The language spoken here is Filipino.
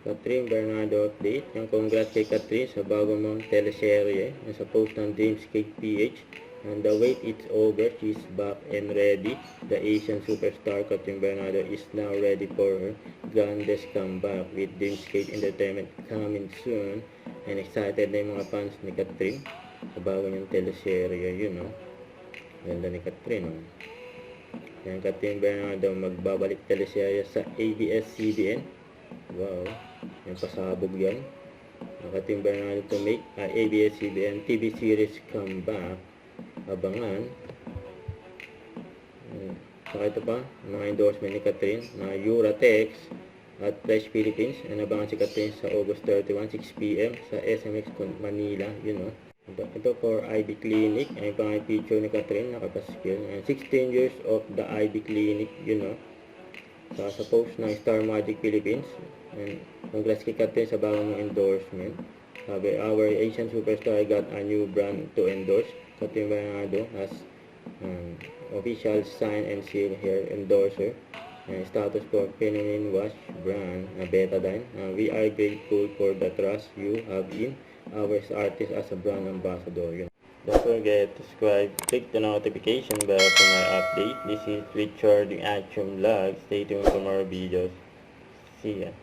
Catherine Bernardo update. Yung congrats kay Catherine sa bago mong teleserye. Yung sa post ng Dreamscape PH. And the wait is over. She's back and ready. The Asian superstar Catherine Bernardo is now ready for her grandest comeback with Dreamscape Entertainment coming soon. And excited na yung mga fans ni Catherine sa bago niyang teleserye. Yun, no? Ganda ni Catherine, no? Yan, Catherine Bernardo magbabalik teleserye sa ABS-CBN. Wow, yan pasabog yan. Catherine Bernardo to make ABS-CBN TV series comeback. Abangan. Saka ito pa, mga endorsement ni Catherine na Uratex at Fresh Philippines. Abangan si Catherine sa August 31, 6 p.m. sa SMX Manila. Yun, no? Ito for IB Clinic. Ay pang picture ni Catherine nakapaskil. 16 years of the IB Clinic, you know. Sa post ng Star Magic Philippines. And congrats kay Catherine sa bagong endorsement. Sabi, our Asian superstar got a new brand to endorse. Catherine Bernardo has official sign and seal here endorser. Status for feminine wash brand Betadine. We are grateful for the trust you have in our artist as a brand ambassador. Don't forget to subscribe, click the notification bell for my update. This is Richard the Action Vlog. Stay tuned for more videos. See ya.